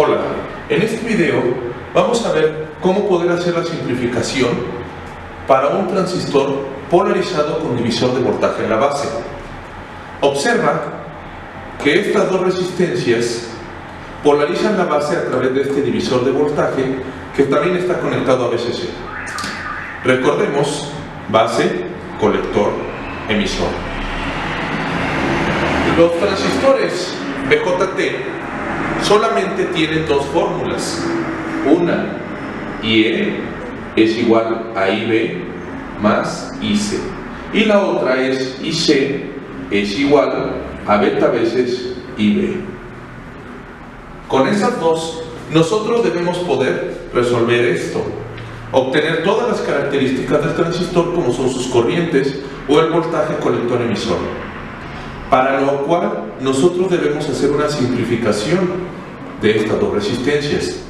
Hola, en este video vamos a ver cómo poder hacer la simplificación para un transistor polarizado con divisor de voltaje en la base. Observa que estas dos resistencias polarizan la base a través de este divisor de voltaje que también está conectado a VCC. Recordemos, base, colector, emisor. Los transistores BJT solamente tienen dos fórmulas. Una, IE es igual a IB más IC. Y la otra es IC es igual a beta veces IB. Con esas dos, nosotros debemos poder resolver esto. Obtener todas las características del transistor como son sus corrientes o el voltaje colector emisor. Para lo cual, nosotros debemos hacer una simplificación de estas dos resistencias.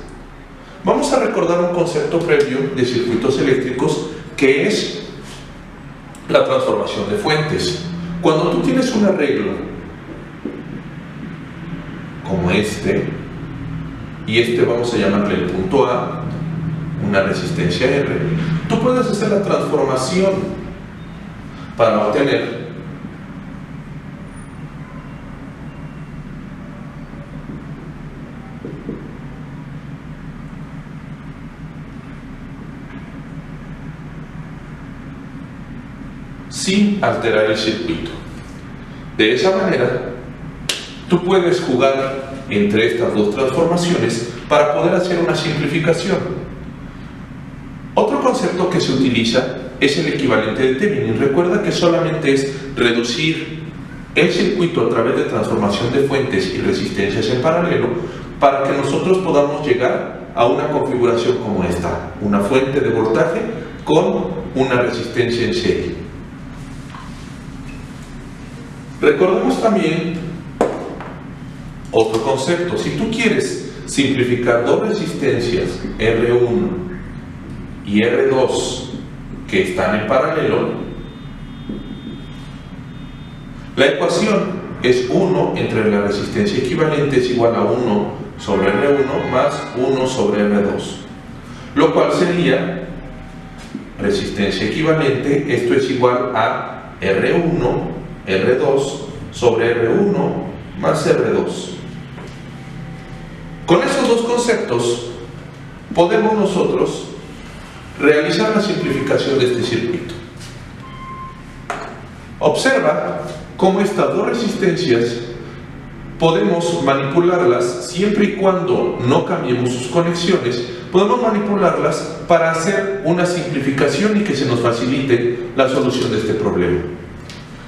Vamos a recordar un concepto previo de circuitos eléctricos que es la transformación de fuentes. Cuando tú tienes un arreglo como este, y este vamos a llamarle el punto A, una resistencia R, tú puedes hacer la transformación para obtener sin alterar el circuito. De esa manera, tú puedes jugar entre estas dos transformaciones para poder hacer una simplificación. Otro concepto que se utiliza es el equivalente de Thevenin. Recuerda que solamente es reducir el circuito a través de transformación de fuentes y resistencias en paralelo para que nosotros podamos llegar a una configuración como esta, una fuente de voltaje con una resistencia en serie. Recordemos también otro concepto. Si tú quieres simplificar dos resistencias R1 y R2 que están en paralelo, la ecuación es 1 entre la resistencia equivalente es igual a 1 sobre R1 más 1 sobre R2, lo cual sería resistencia equivalente, esto es igual a R1 R2 sobre R1 más R2. Con esos dos conceptos podemos nosotros realizar la simplificación de este circuito. Observa cómo estas dos resistencias podemos manipularlas siempre y cuando no cambiemos sus conexiones. Podemos manipularlas para hacer una simplificación y que se nos facilite la solución de este problema.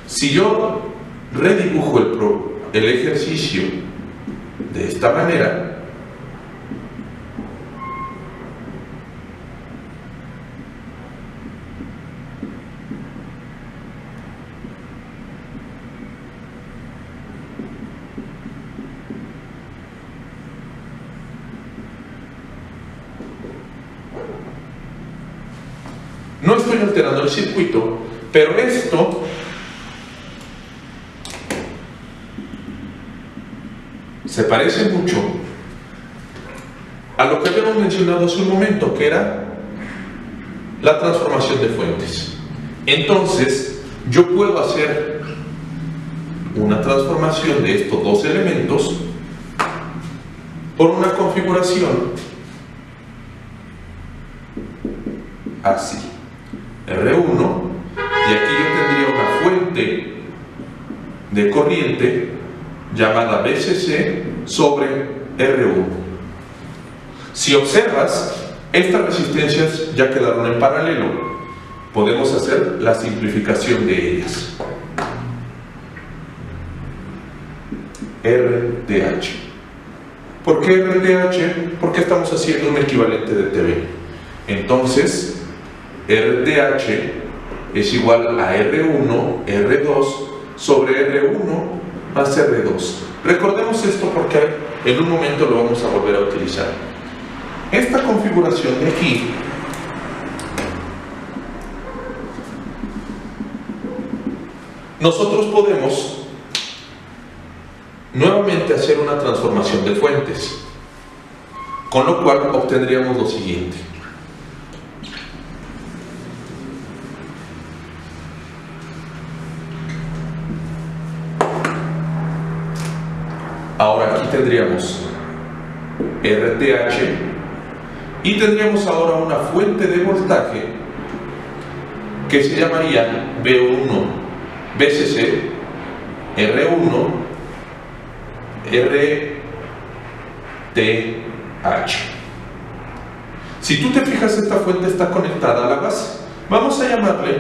Si yo redibujo el ejercicio de esta manera, no estoy alterando el circuito, pero esto se parece mucho a lo que habíamos mencionado hace un momento, que era la transformación de fuentes. Entonces, yo puedo hacer una transformación de estos dos elementos por una configuración así, R1, y aquí yo tendría una fuente de corriente llamada VCC sobre R1. Si observas, estas resistencias ya quedaron en paralelo. Podemos hacer la simplificación de ellas. RDH. ¿Por qué RDH? Porque estamos haciendo un equivalente de Thevenin. Entonces, RDH es igual a R1, R2 sobre R1 más R2. Recordemos esto porque en un momento lo vamos a volver a utilizar. Esta configuración de aquí nosotros podemos nuevamente hacer una transformación de fuentes. con lo cual obtendríamos lo siguiente. Ahora aquí tendríamos RTH y tendríamos ahora una fuente de voltaje que se llamaría B1 VCC R1 RTH. Si tú te fijas, esta fuente está conectada a la base. Vamos a llamarle,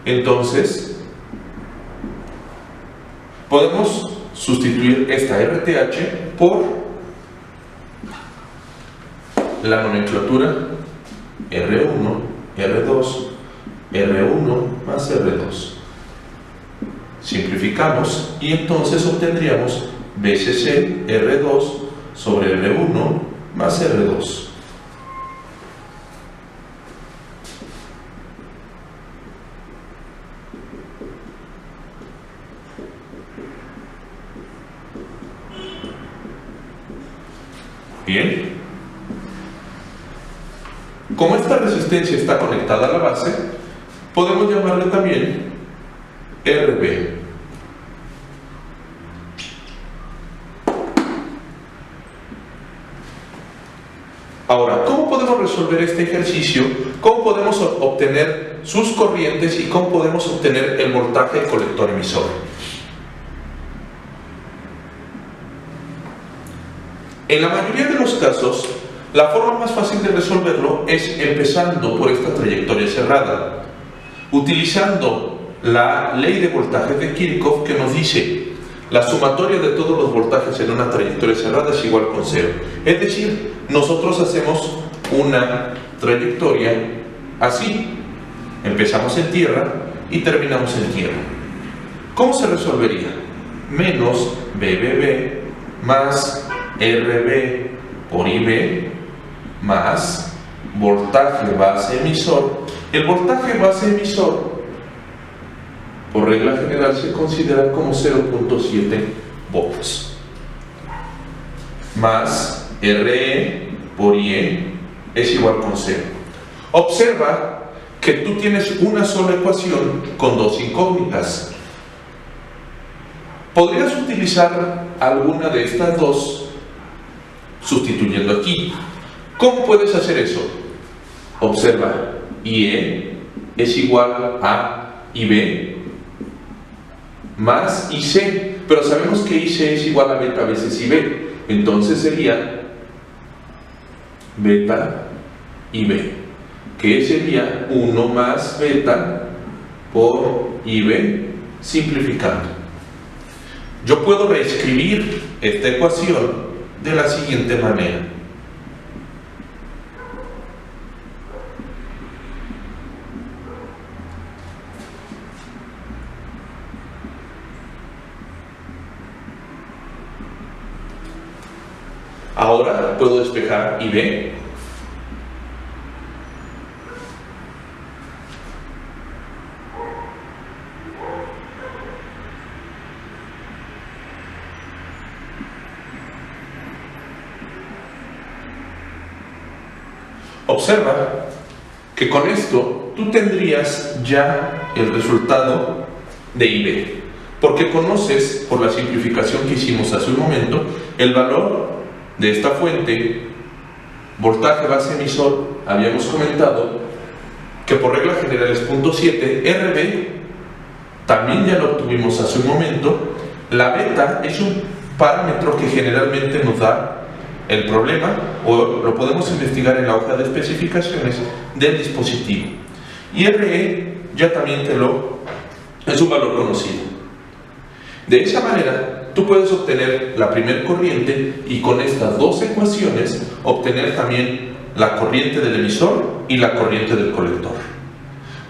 entonces podemos sustituir esta RTH por la nomenclatura R1, R2, R1 más R2. Simplificamos y entonces obtendríamos VCC R2 sobre R1 más R2. Bien. Como esta resistencia está conectada a la base, podemos llamarle también RB. Ahora, ¿cómo podemos resolver este ejercicio? ¿Cómo podemos obtener sus corrientes y cómo podemos obtener el voltaje del colector emisor? En la mayoría de los casos, la forma más fácil de resolverlo es empezando por esta trayectoria cerrada, utilizando la ley de voltaje de Kirchhoff, que nos dice la sumatoria de todos los voltajes en una trayectoria cerrada es igual con 0. Es decir, nosotros hacemos una trayectoria así. Empezamos en tierra y terminamos en tierra. ¿Cómo se resolvería? Menos BBB más RB por IB más voltaje base emisor. El voltaje base emisor, por regla general, se considera como 0.7 volts más RE por IE es igual con 0. Observa que tú tienes una sola ecuación con dos incógnitas. Podrías utilizar alguna de estas dos sustituyendo aquí. ¿Cómo puedes hacer eso? Observa, IE es igual a IB más IC, pero sabemos que IC es igual a beta veces IB, entonces sería beta IB, que sería 1 más beta por IB, simplificando. Yo puedo reescribir esta ecuación de la siguiente manera. Ahora puedo despejar IB. Observa que con esto tú tendrías ya el resultado de IB, porque conoces, por la simplificación que hicimos hace un momento, el valor de esta fuente, voltaje base emisor. Habíamos comentado que por regla general es 0.7. RB también ya lo obtuvimos hace un momento. La beta es un parámetro que generalmente nos da el problema, o lo podemos investigar en la hoja de especificaciones del dispositivo. Y RE ya también es un valor conocido. De esa manera tú puedes obtener la primera corriente y con estas dos ecuaciones obtener también la corriente del emisor y la corriente del colector.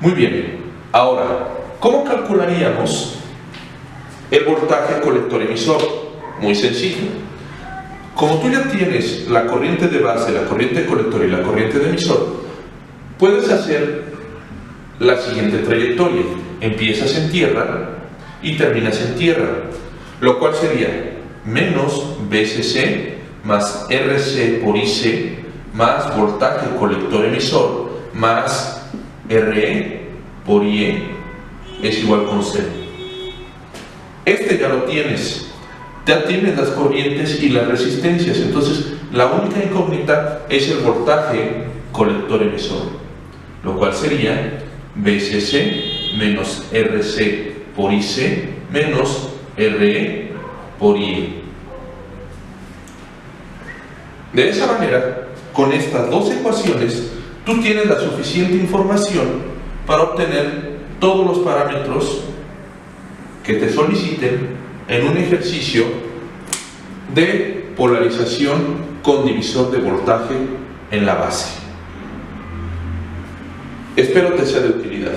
Muy bien, ahora, ¿cómo calcularíamos el voltaje colector-emisor? Muy sencillo. Como tú ya tienes la corriente de base, la corriente de colector y la corriente de emisor, puedes hacer la siguiente trayectoria. Empiezas en tierra y terminas en tierra, lo cual sería menos VCC más RC por IC más voltaje colector emisor más RE por IE es igual con 0. Este ya lo tienes. Ya tienes las corrientes y las resistencias. Entonces, la única incógnita es el voltaje colector emisor, lo cual sería VCC menos RC por IC menos RE por IE. De esa manera, con estas dos ecuaciones, tú tienes la suficiente información para obtener todos los parámetros que te soliciten en un ejercicio de polarización con divisor de voltaje en la base. Espero te sea de utilidad.